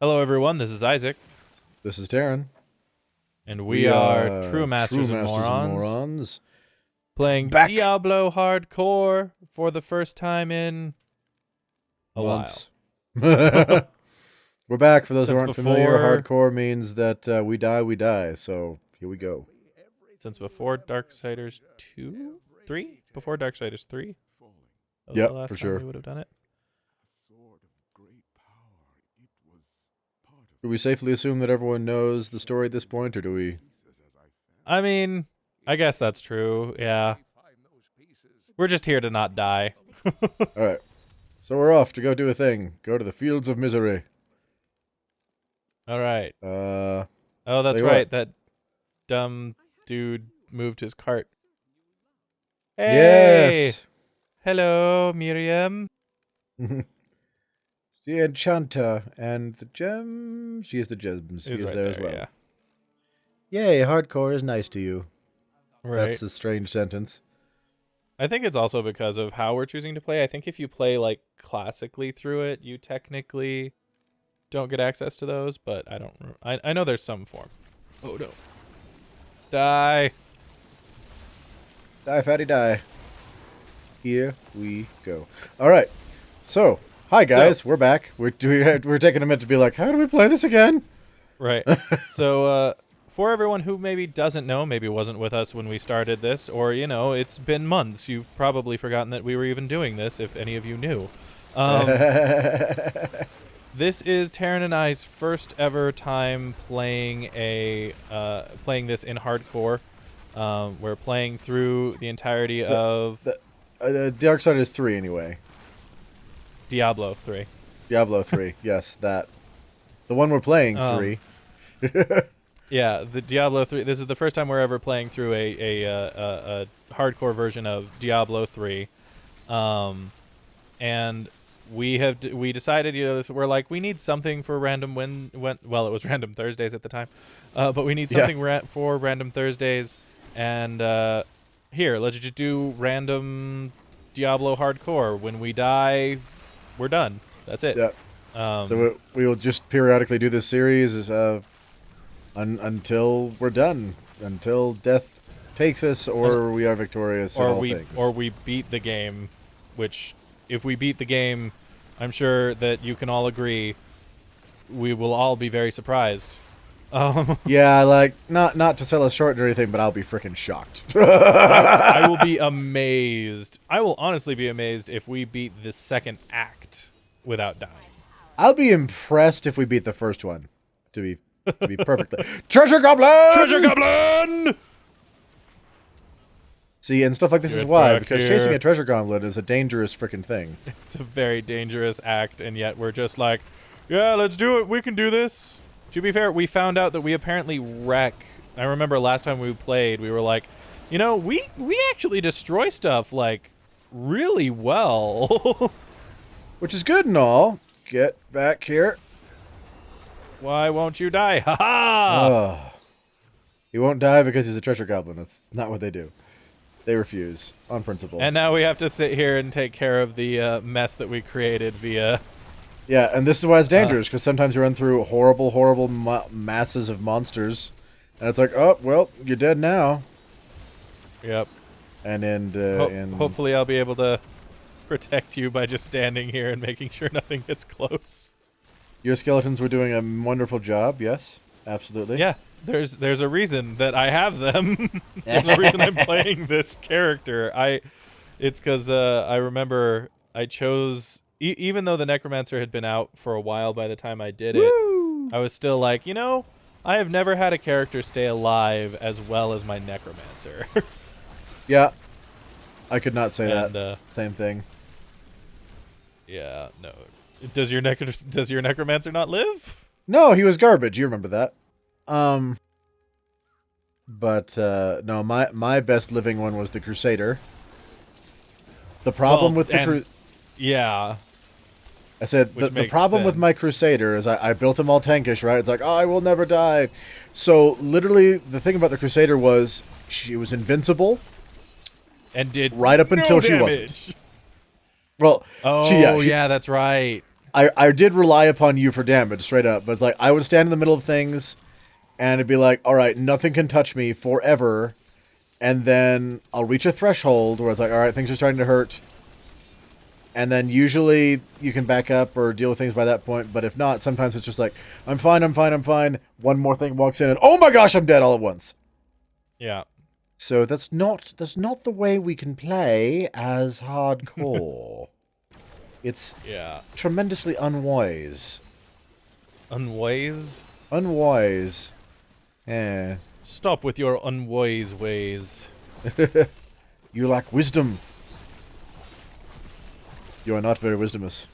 Hello, everyone. This is Isaac, This is Tarren. and we are True Masters, and Morons, playing Back. Diablo Hardcore for the first time in a Months. We're back. For those who Since aren't familiar, before- hardcore means that we die. So here we go. Since before Darksiders 2? 3? Before Darksiders 3? That was Yep, the last for time sure. we would have done it. Do we safely assume that everyone knows the story at this point, or do we? I mean, I guess that's true, yeah. We're just here to not die. All right. So we're off to go do a thing. Go to the fields of misery. All right. Uh, Oh, that's tell you right. what. That dumb dude moved his cart. Hey! Yes. Hello, Miriam. The enchanter and the gem. She is the gems. She is right there as well. yeah. Yay! Hardcore is nice to you. Right. That's a strange sentence. I think it's also because of how we're choosing to play. I think if you play like classically through it, you technically don't get access to those, but I don't. I know there's some form. Oh no! Die! Die, fatty, die. Here we go. All right. So, hi guys, we're back. We're taking a minute to be like, how do we play this again? Right. So, for everyone who maybe doesn't know, maybe wasn't with us when we started this, or you know, it's been months. You've probably forgotten that we were even doing this, if any of you knew. This is Tarren and I's first ever time playing playing this in hardcore. We're playing through the entirety of Darksiders 3 anyway. Diablo 3. Diablo 3, yes, that. The one we're playing, 3. Yeah, the Diablo 3. This is the first time we're ever playing through a hardcore version of Diablo 3, and we decided, you know, we're like, we need something for random well, it was Random Thursdays at the time, but we need something for Random Thursdays, and here, let's just do random Diablo hardcore. When we die, we're done. That's it. Yeah. So we will just periodically do this series until we're done, until death takes us, or we are victorious. Or we beat the game, which if we beat the game, I'm sure that you can all agree we will all be very surprised. Yeah, like not to sell us short or anything, but I'll be freaking shocked. I will be amazed. I will honestly be amazed if we beat the second act without dying. I'll be impressed if we beat the first one. To be perfectly Treasure Goblin! Treasure Goblin! See, and stuff like this Get is why, back because here. chasing a treasure goblin is a dangerous freaking thing. It's a very dangerous act, and yet we're just like, yeah, let's do it. We can do this. To be fair, we found out that we apparently wreck. I remember last time we played, we were like, you know, we actually destroy stuff, like, really well. Which is good and all. Get back here. Why won't you die? Ha-ha! Oh. He won't die because he's a treasure goblin. That's not what they do. They refuse, on principle. And now we have to sit here and take care of the mess that we created via... Yeah, and this is why it's dangerous, because sometimes you run through horrible masses of monsters, and it's like, oh, well, you're dead now. Yep. And hopefully I'll be able to protect you by just standing here and making sure nothing gets close. Your skeletons were doing a wonderful job, yes, absolutely. Yeah, there's a reason that I have them. There's a reason I'm playing this character. It's because I remember I chose, even though the Necromancer had been out for a while by the time I did it, I was still like, you know, I have never had a character stay alive as well as my Necromancer. Yeah, I could not say And, that. Same thing. Yeah, no. Does your Necromancer not live? No, he was garbage. You remember that. But no, my best living one was the Crusader. The problem with the yeah. I said the problem with my Crusader is I built him all tankish, right? It's like, oh, I will never die. So literally, the thing about the Crusader was she was invincible, and did right up until she damage. wasn't. Well, oh yeah, that's right. I did rely upon you for damage, straight up. But it's like, I would stand in the middle of things, and it'd be like, all right, nothing can touch me forever. And then I'll reach a threshold where it's like, all right, things are starting to hurt. And then usually you can back up or deal with things by that point. But if not, sometimes it's just like, I'm fine, I'm fine, I'm fine. One more thing walks in and, oh my gosh, I'm dead all at once. Yeah. So that's not the way we can play as hardcore. It's tremendously unwise. Unwise? Unwise. Yeah. Stop with your unwise ways. You lack wisdom. You are not very wisdomous.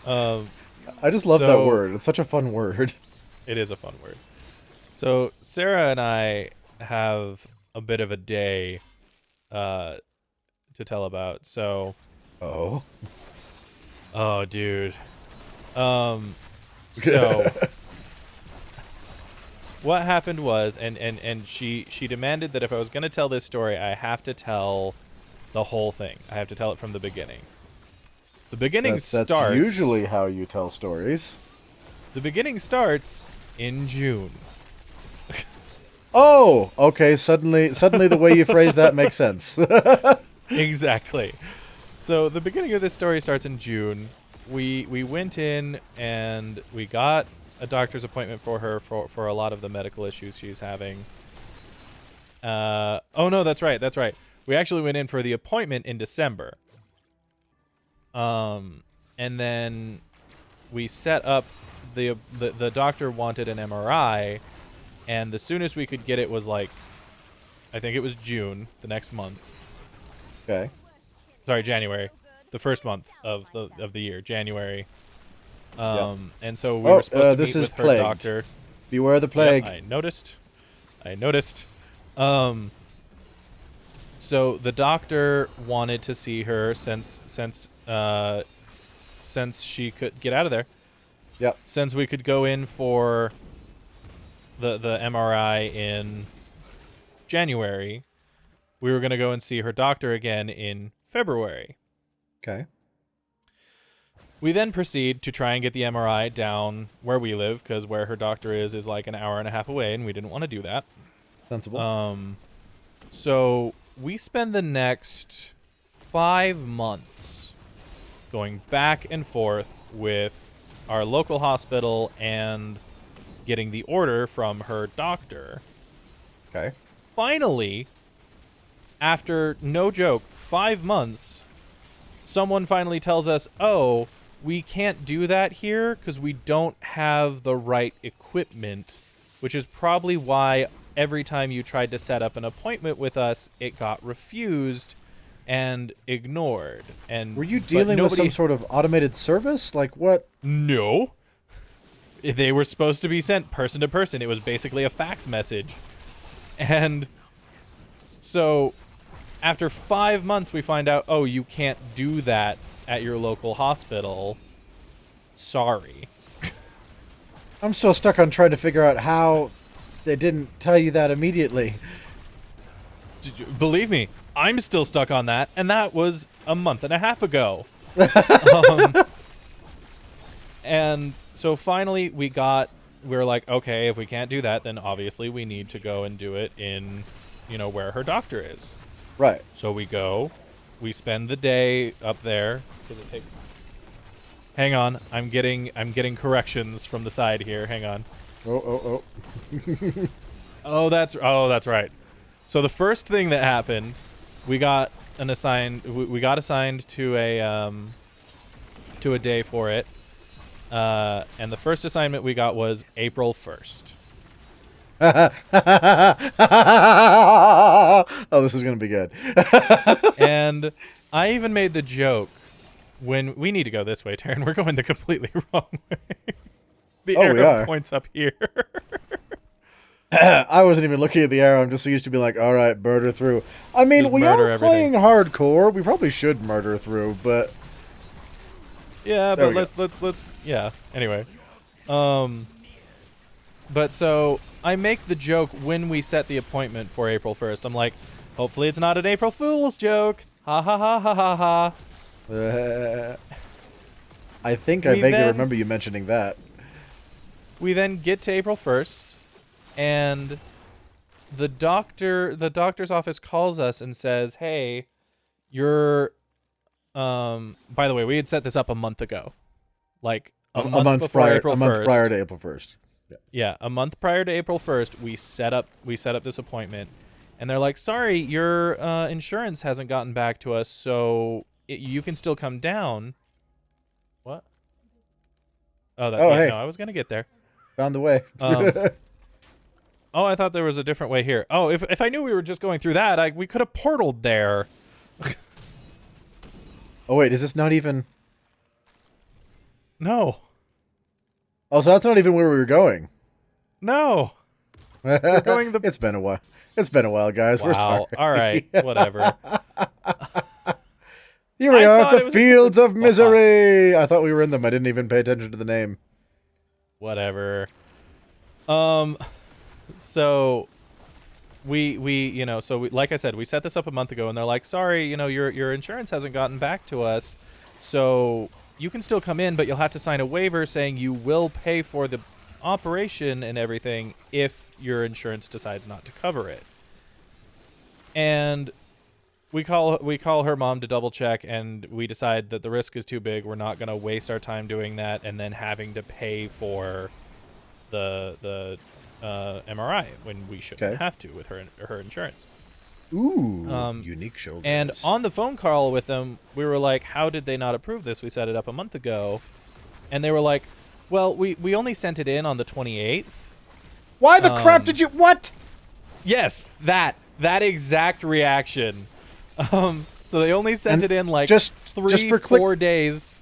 I just love that word. It's such a fun word. It is a fun word. So Sarah and I have a bit of a day to tell about. So oh dude. So what happened was and she demanded that if I was going to tell this story, I have to tell the whole thing. I have to tell it from the beginning. The beginning starts... That's usually how you tell stories. The beginning starts in June. Oh, okay. Suddenly the way you phrase that makes sense. Exactly. So the beginning of this story starts in June. We went in and we got a doctor's appointment for her for a lot of the medical issues she's having. Oh no, that's right. We actually went in for the appointment in December. And then we set up the doctor wanted an MRI, and the soonest we could get it was like, I think it was June, the next month. Okay. Sorry, January, the first month of the year, January. And so we were supposed to meet with her doctor. Beware the plague. Yep, I noticed. So the doctor wanted to see her since she could get out of there. Yep. Since we could go in for the MRI in January, we were going to go and see her doctor again in February. Okay. We then proceed to try and get the MRI down where we live, because where her doctor is like an hour and a half away, and we didn't want to do that. Sensible. So we spend the next 5 months going back and forth with our local hospital and getting the order from her doctor. Okay. Finally, after, no joke, 5 months, someone finally tells us, oh, we can't do that here because we don't have the right equipment, which is probably why every time you tried to set up an appointment with us, it got refused and ignored. And were you dealing with some sort of automated service? Like what? No. They were supposed to be sent person to person. It was basically a fax message. And so after 5 months, we find out, oh, you can't do that at your local hospital. Sorry. I'm still stuck on trying to figure out how they didn't tell you that immediately. Believe me, I'm still stuck on that, and that was a month and a half ago. And so finally we were like, okay, if we can't do that, then obviously we need to go and do it in, where her doctor is. Right. So we go, we spend the day up there. Hang on, I'm getting corrections from the side here. Hang on. Oh. Oh, that's right. So the first thing that happened, we got assigned to a day for it. And the first assignment we got was April 1st. Oh, this is going to be good. And I even made the joke when we need to go this way, Tarren. We're going the completely wrong way. The arrow points up here. I wasn't even looking at the arrow. I'm just used to being like, all right, murder through. I mean, just we are playing hardcore. We probably should murder through, but... Yeah, but let's yeah. Anyway. But so I make the joke when we set the appointment for April 1st. I'm like, hopefully it's not an April Fool's joke. Ha ha ha ha ha ha. I think I vaguely remember you mentioning that. We then get to April 1st, and the doctor's office calls us and says, "Hey, you're by the way, we had set this up a month ago. Like a month before prior, April 1st. A month prior to April 1st. Yeah, a month prior to April 1st, we set up this appointment, and they're like, "Sorry, your insurance hasn't gotten back to us, so you can still come down." What? Oh, Hey. no, I was gonna get there. Found the way. Oh, I thought there was a different way here. Oh, if I knew we were just going through that, we could have portaled there. Oh wait, is this not even? No. Oh, so that's not even where we were going. No. We're going the. It's been a while. It's been a while, guys. Wow. We're sorry. All right. Whatever. Here we are at the Fields of Misery. I thought we were in them. I didn't even pay attention to the name. Whatever. So we like I said, we set this up a month ago, and they're like, "Sorry, your insurance hasn't gotten back to us, so you can still come in, but you'll have to sign a waiver saying you will pay for the operation and everything if your insurance decides not to cover it." And we call her mom to double check, and we decide that the risk is too big. We're not going to waste our time doing that and then having to pay for the MRI when we shouldn't have to with her insurance. Ooh, unique shoulders. And on the phone call with them, we were like, "How did they not approve this? We set it up a month ago." And they were like, "Well, we only sent it in on the 28th. Why the crap did you... What? Yes, that exact reaction. So they only sent it in like just 4 days.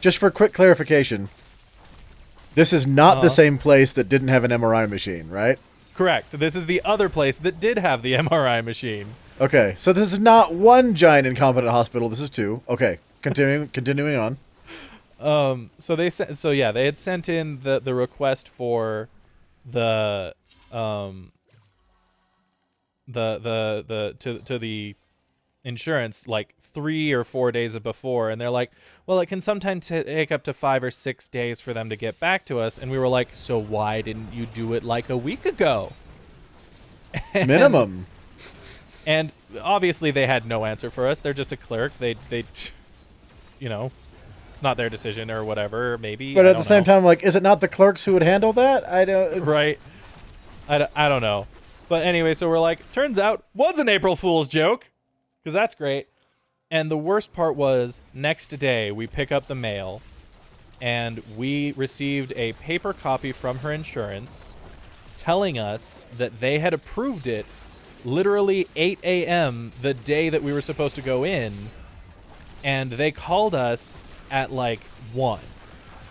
Just for quick clarification, this is not the same place that didn't have an MRI machine, right? Correct. This is the other place that did have the MRI machine. Okay, so this is not one giant incompetent hospital. This is two. Okay, continuing on. So they had sent in the request for the the insurance like 3 or 4 days before, and they're like, "Well, it can sometimes take up to 5 or 6 days for them to get back to us." And we were like, "So why didn't you do it like a week ago?" Minimum. And obviously they had no answer for us. They're just a clerk. They it's not their decision or whatever, maybe. But at the same time, like, is it not the clerks who would handle that? I don't... Right. I don't know. But anyway, so we're like, turns out, was an April Fool's joke. Because that's great. And the worst part was, next day, we pick up the mail, and we received a paper copy from her insurance telling us that they had approved it literally 8 a.m. the day that we were supposed to go in, and they called us at like 1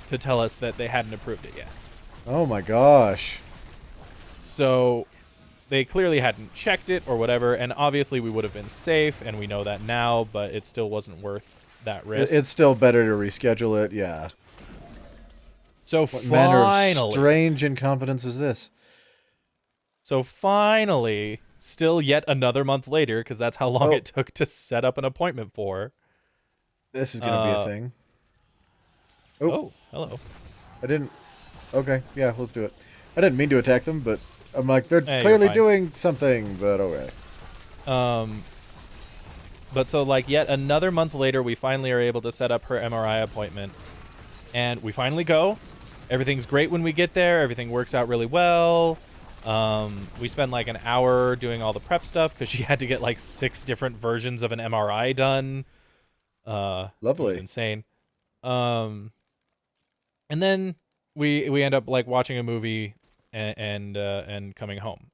to tell us that they hadn't approved it yet. Oh my gosh. So they clearly hadn't checked it or whatever, and obviously we would have been safe, and we know that now, but it still wasn't worth that risk. It's still better to reschedule it, yeah. So what manner of strange incompetence is this? So finally, still yet another month later, because that's how long it took to set up an appointment for. This is going to be a thing. Oh, hello. I didn't... Okay, yeah, let's do it. I didn't mean to attack them, but I'm like, they're Hey, clearly doing something, but okay. But so, like, yet another month later, we finally are able to set up her MRI appointment. And we finally go. Everything's great when we get there. Everything works out really well. We spend like an hour doing all the prep stuff because she had to get like 6 different versions of an MRI done. Lovely. It was insane. And then we end up like watching a movie and coming home.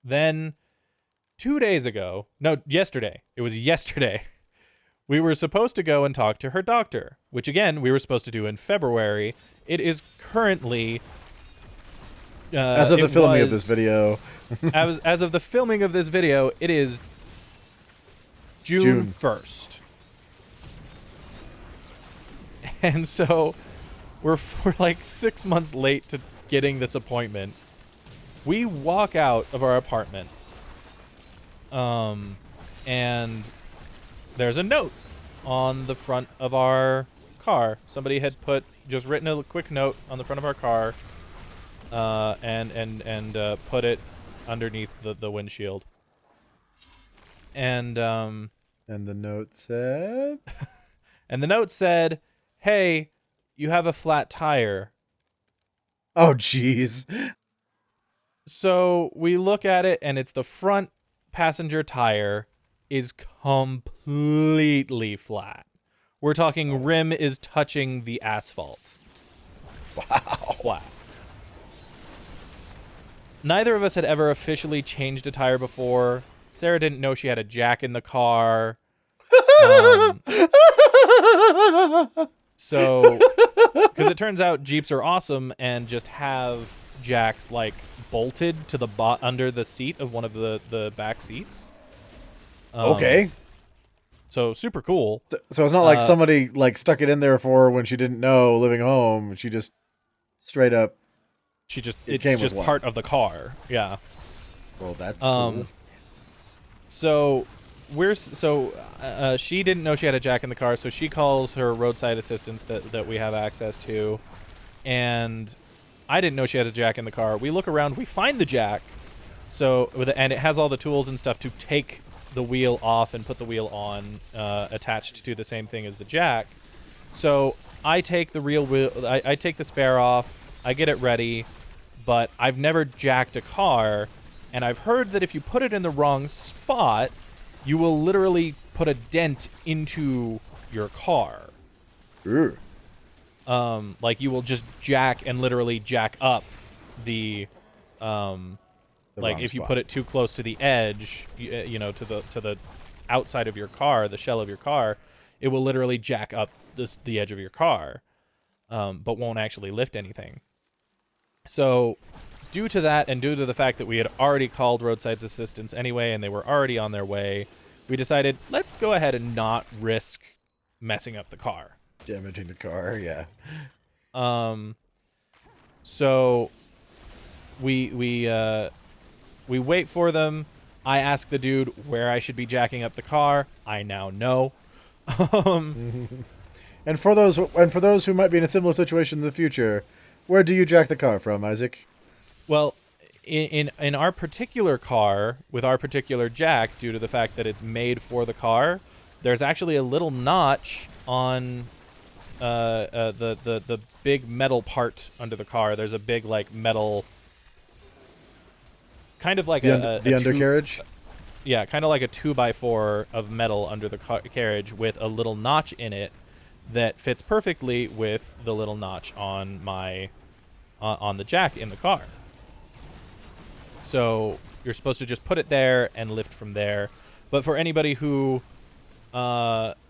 Then 2 days ago, no, yesterday. It was yesterday. We were supposed to go and talk to her doctor, which again we were supposed to do in February. It is currently as of the filming of this video. as of the filming of this video, it is June 1st. And so we're like 6 months late to getting this appointment. We walk out of our apartment. And there's a note on the front of our car. Somebody had just written a quick note on the front of our car, and put it underneath the windshield. And the note said, and the note said, "Hey, you have a flat tire." "Oh, jeez." So we look at it, and it's the front passenger tire is completely flat. We're talking rim is touching the asphalt. Wow. Flat. Neither of us had ever officially changed a tire before. Sarah didn't know she had a jack in the car. So, because it turns out Jeeps are awesome and just have jacks like bolted to the under the seat of one of the back seats. Okay. So super cool. So it's not like somebody like stuck it in there for her when she didn't know living home. She just straight up. It's just part of the car. Yeah. Well, that's cool. So she didn't know she had a jack in the car, so she calls her roadside assistance that we have access to, and I didn't know she had a jack in the car. We look around, we find the jack, and it has all the tools and stuff to take the wheel off and put the wheel on, attached to the same thing as the jack. So I take the real wheel, I take the spare off, I get it ready, but I've never jacked a car. And I've heard that if you put it in the wrong spot, you will literally put a dent into your car. Ooh. Like you will just jack and literally jack up the like if you put it too close to the edge, you know, to the outside of your car, the shell of your car, it will literally jack up the edge of your car, but won't actually lift anything. So, due to that, and due to the fact that we had already called roadside assistance anyway, and they were already on their way, we decided, let's go ahead and not risk messing up the car. Damaging the car, yeah. So we wait for them. I ask the dude where I should be jacking up the car. I now know. And for those who might be in a similar situation in the future, where do you jack the car from, Isaac? Well, in our particular car, with our particular jack, due to the fact that it's made for the car, there's actually a little notch on the big metal part under the car. There's a big like metal, kind of like the undercarriage. Yeah, kind of like a 2x4 of metal under the carriage with a little notch in it that fits perfectly with the little notch on my on the jack in the car. So you're supposed to just put it there and lift from there. But for anybody who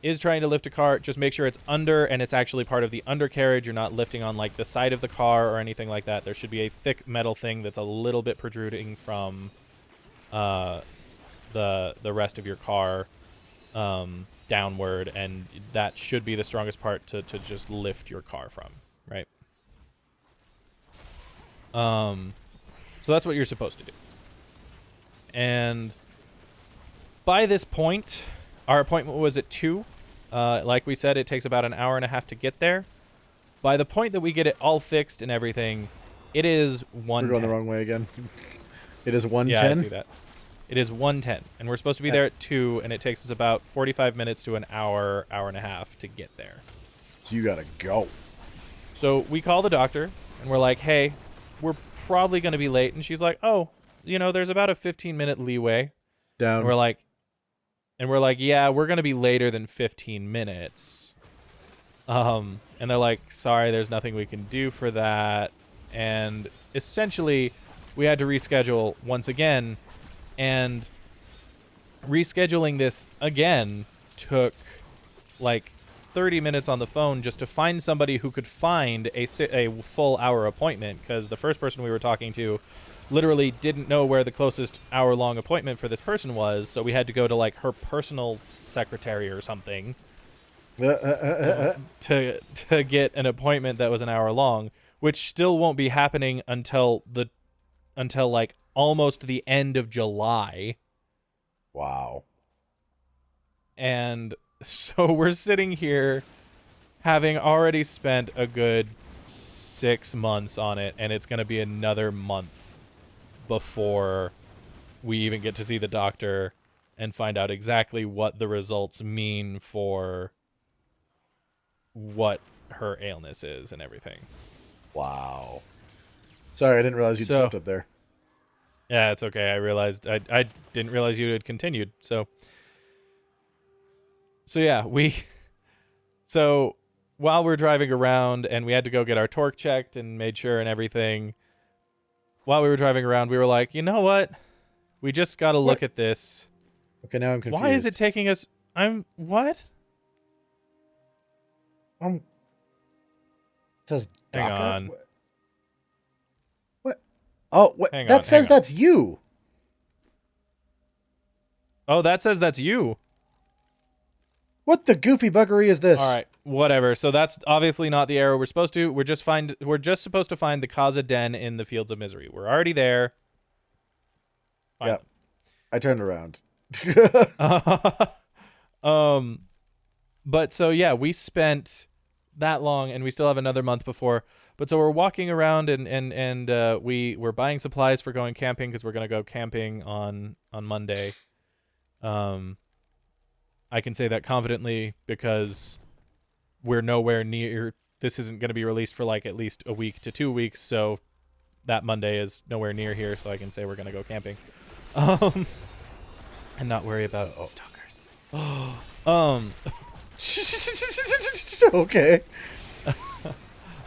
is trying to lift a car, just make sure it's under and it's actually part of the undercarriage. You're not lifting on like the side of the car or anything like that. There should be a thick metal thing that's a little bit protruding from the rest of your car downward, and that should be the strongest part to just lift your car from, right? So that's what you're supposed to do. And by this point, our appointment was at 2. Like we said, it takes about an hour and a half to get there. By the point that we get it all fixed and everything, it is 1:10. We're going the wrong way again. It is 1:10? Yeah, I see that. It is 1:10, and we're supposed to be there at 2, and it takes us about 45 minutes to an hour, hour and a half to get there. So you gotta go. So we call the doctor, and we're like, hey, we're probably going to be late. And she's like, oh, you know, there's about a 15-minute leeway. Down. And we're like, yeah, we're going to be later than 15 minutes. And they're like, sorry, there's nothing we can do for that. And essentially, we had to reschedule once again. And rescheduling this again took like 30 minutes on the phone just to find somebody who could find a full hour appointment, because the first person we were talking to literally didn't know where the closest hour-long appointment for this person was, so we had to go to like her personal secretary or something to get an appointment that was an hour long, which still won't be happening until like almost the end of July. Wow. And So we're sitting here having already spent a good 6 months on it, and it's going to be another month before we even get to see the doctor and find out exactly what the results mean for what her illness is and everything. Wow. Sorry, I didn't realize you'd stopped up there. Yeah, it's okay. I realized I didn't realize you had continued. So yeah, so while we're driving around and we had to go get our torque checked and made sure and everything, while we were driving around, we were like, you know what? We just got to look at this. Okay, now I'm confused. Why is it taking us? What? It says Hang DACA? on. What? Oh, what? Hang That on, says that's you. Oh, that says that's you. What the goofy buggery is this? All right, whatever. So that's obviously not the arrow we're supposed to. We're just supposed to find the Kaza Den in the Fields of Misery. We're already there. Fine. Yeah. I turned around. But so yeah, we spent that long, and we still have another month before. But so we're walking around, and we're buying supplies for going camping because we're gonna go camping on Monday. I can say that confidently because we're nowhere near. This isn't going to be released for like at least a week to 2 weeks, so that Monday is nowhere near here. So I can say we're going to go camping, and not worry about stalkers. Okay.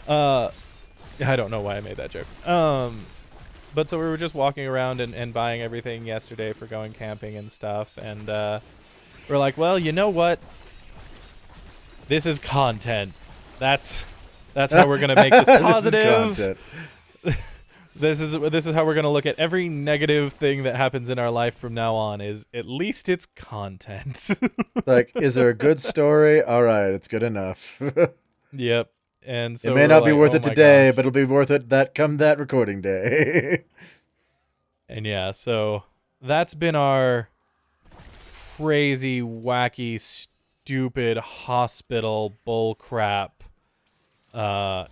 I don't know why I made that joke. But so we were just walking around and buying everything yesterday for going camping and stuff, and we're like, well, you know what? This is content. That's how we're gonna make this positive. This is how we're gonna look at every negative thing that happens in our life from now on. Is at least it's content. Like, is there a good story? All right, it's good enough. Yep. And so it may not be worth oh it my today, gosh. but it'll be worth it that recording day. And yeah, so that's been our crazy, wacky, stupid hospital bullcrap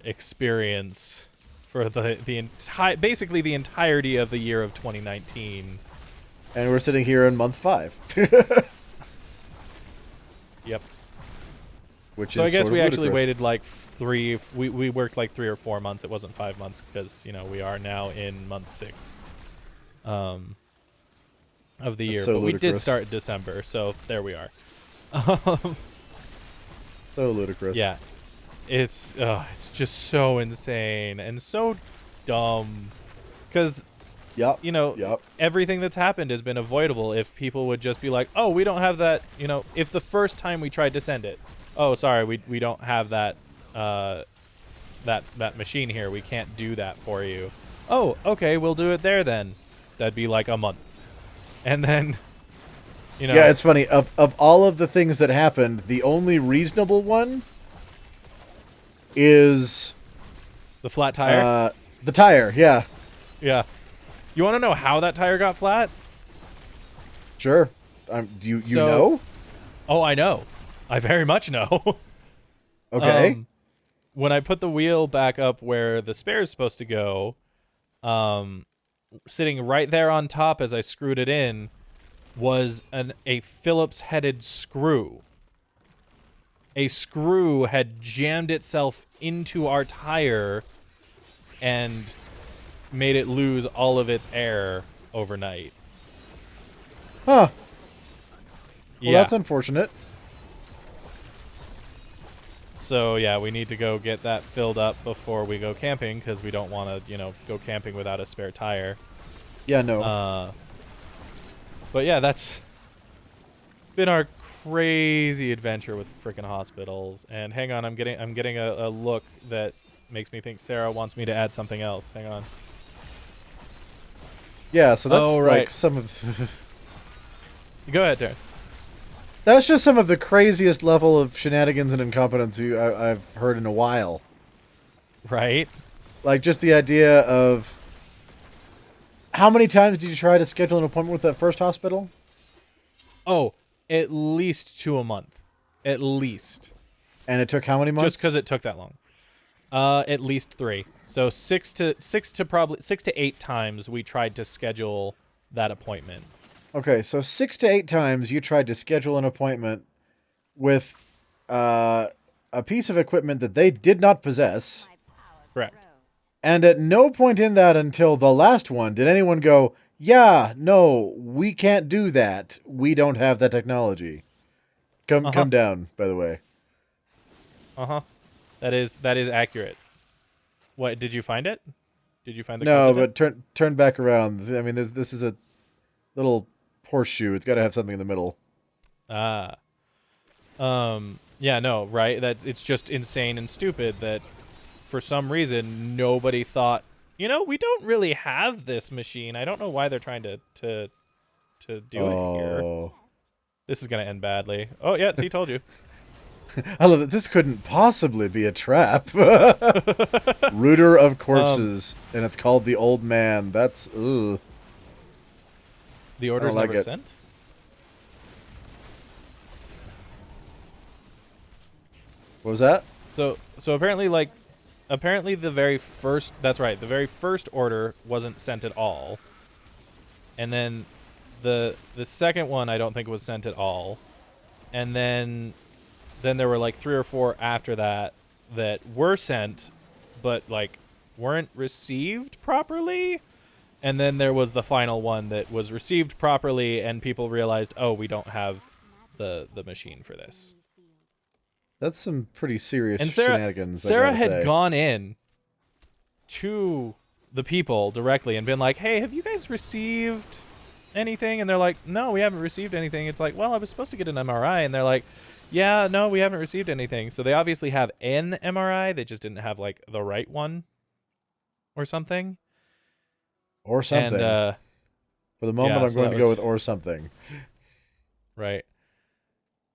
experience for basically the entirety of the year of 2019. And we're sitting here in month 5. Yep. Which So is I guess sort of we actually ludicrous. waited like we worked like 3 or 4 months. It wasn't 5 months because, we are now in month 6 of the year. so But we did ludicrous. start in December, so there we are. So ludicrous. Yeah. It's just so insane and so dumb because Yep. everything that's happened has been avoidable if people would just be like, oh, we don't have that, if the first time we tried to send it, oh, sorry, we don't have that that machine here, we can't do that for you. Oh, okay, we'll do it there then. That'd be like a month. And then Yeah, it's funny. Of all of the things that happened, the only reasonable one is the flat tire. The tire. Yeah. Yeah. You want to know how that tire got flat? Sure. Do you know? Oh, I know. I very much know. Okay. When I put the wheel back up where the spare is supposed to go, sitting right there on top as I screwed it in was a Phillips-headed screw. A screw had jammed itself into our tire and made it lose all of its air overnight. Huh. Well, Yeah. that's unfortunate. So, yeah, we need to go get that filled up before we go camping because we don't want to, go camping without a spare tire. Yeah, no. But, yeah, that's been our crazy adventure with freaking hospitals. And hang on, I'm getting a look that makes me think Sarah wants me to add something else. Hang on. Yeah, so that's Oh, right. like some of... Go ahead, Tarren. That's just some of the craziest level of shenanigans and incompetence I've heard in a while. Right? Like, just the idea of... How many times did you try to schedule an appointment with that first hospital? Oh, at least 2 a month. At least. And it took how many months? Just because it took that long. At least 3. So 6 to 8 times we tried to schedule that appointment. Okay, so 6 to 8 times you tried to schedule an appointment with a piece of equipment that they did not possess. Correct. And at no point in that until the last one did anyone go, yeah, no, we can't do that. We don't have that technology. Come down, by the way. Uh-huh. That is accurate. What, did you find it? Did you find the No, coincidence? but turn back around. I mean, this is a little horseshoe. It's got to have something in the middle. Ah. Yeah, no, right? It's just insane and stupid that for some reason nobody thought, we don't really have this machine. I don't know why they're trying to do it here. This is going to end badly. Oh, yeah, see, told you. I love that. This couldn't possibly be a trap. Rooter of corpses, and it's called the Old Man. That's, ugh. The order's like never it. sent? What was that? So apparently the very first, that's right, the very first order wasn't sent at all. And then the second one I don't think was sent at all. And then there were like 3 or 4 after that were sent but like weren't received properly. And then there was the final one that was received properly and people realized, "Oh, we don't have the machine for this." That's some pretty serious And shenanigans. Sarah had gone in to the people directly and been like, "Hey, have you guys received anything?" And they're like, "No, we haven't received anything." It's like, "Well, I was supposed to get an MRI." And they're like, "Yeah, no, we haven't received anything." So they obviously have an MRI. They just didn't have like the right one or something. Or something. And, for the moment, yeah, I'm so going that to go was- with or something. Right.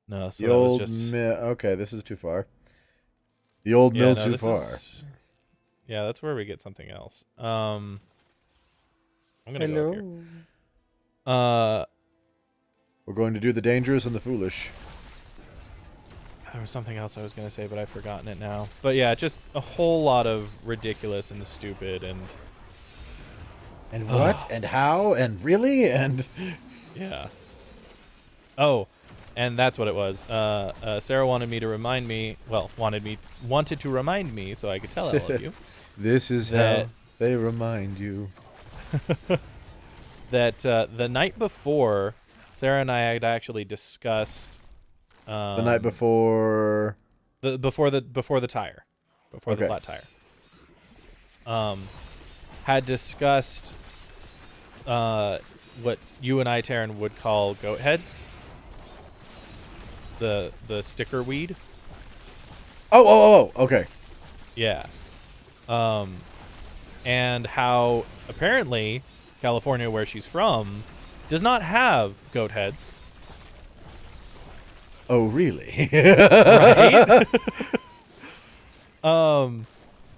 No, so The that was old just... okay, this is too far. The old mill too this far. Yeah, that's where we get something else. I'm gonna go up here. We're going to do the dangerous and the foolish. There was something else I was gonna say, but I've forgotten it now. But yeah, just a whole lot of ridiculous and stupid and what and how and really and yeah. Oh, and that's what it was. Sarah wanted to remind me, so I could tell all of you. This is how they remind you. That the night before, Sarah and I had actually discussed The night before before the tire, before the flat tire. Had discussed what you and I, Tarren, would call goat heads. The sticker weed. Oh, okay. Yeah. And how apparently California, where she's from, does not have goat heads. Oh, really? Right?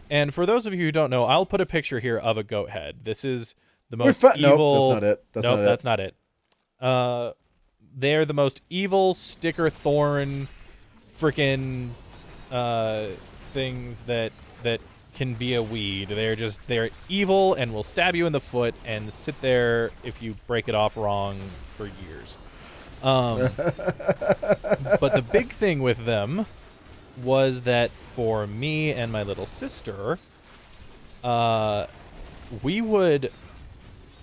And for those of you who don't know, I'll put a picture here of a goat head. This is the most evil... Nope, that's not it. That's not it. They're the most evil sticker thorn freaking things that can be a weed. They're evil and will stab you in the foot and sit there if you break it off wrong for years. But the big thing with them was that for me and my little sister, we would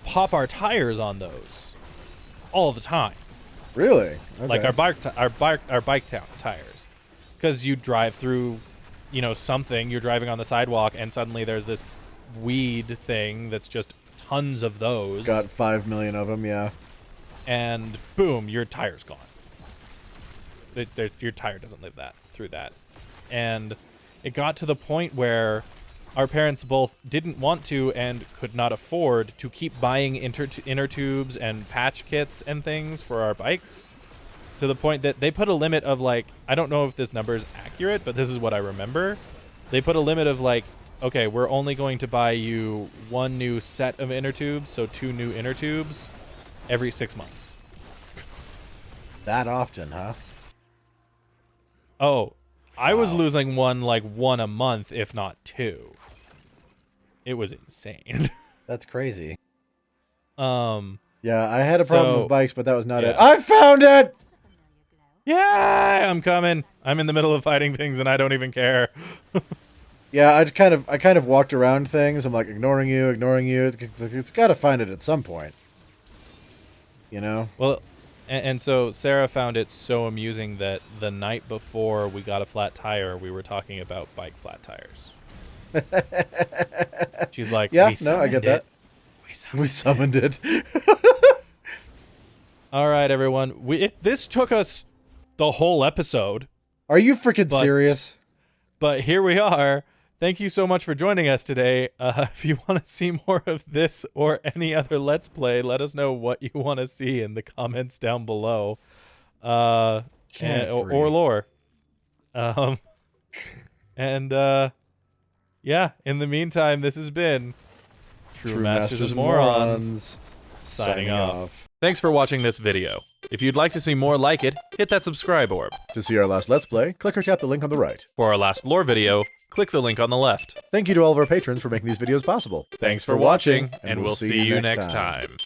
pop our tires on those all the time. Really? Okay. Like our bike tires, because you drive through, something. You're driving on the sidewalk, and suddenly there's this weed thing that's just tons of those. Got 5 million of them, yeah. And boom, your tire's gone. Your tire doesn't live through that. And it got to the point where our parents both didn't want to and could not afford to keep buying inner tubes and patch kits and things for our bikes, to the point that they put a limit of like, I don't know if this number is accurate, but this is what I remember. They put a limit of like, okay, we're only going to buy you 1 new set of inner tubes, so 2 new inner tubes every 6 months. That often, huh? Oh, I was Wow. losing one a month, if not two. It was insane. That's crazy. Um, Yeah, I had a problem So, with bikes, but that was not it. yeah. I found it! yeah, I'm coming. I'm in the middle of fighting things and I don't even care. Yeah, I kind of walked around things. I'm like ignoring you. It's got to find it at some point. You know? Well, and so Sarah found it so amusing that the night before we got a flat tire, we were talking about bike flat tires. She's like, Yeah, we no, I get summoned it. that. We summoned it. All right, everyone. This took us the whole episode, Are you freaking But- serious? but here we are. Thank you so much for joining us today. If you want to see more of this or any other Let's Play, let us know what you want to see in the comments down below. Or lore. Yeah, in the meantime, this has been True Masters of Morons signing off. Thanks for watching this video. If you'd like to see more like it, hit that subscribe orb. To see our last Let's Play, click or tap the link on the right. For our last lore video, click the link on the left. Thank you to all of our patrons for making these videos possible. Thanks for watching, and we'll see you next time.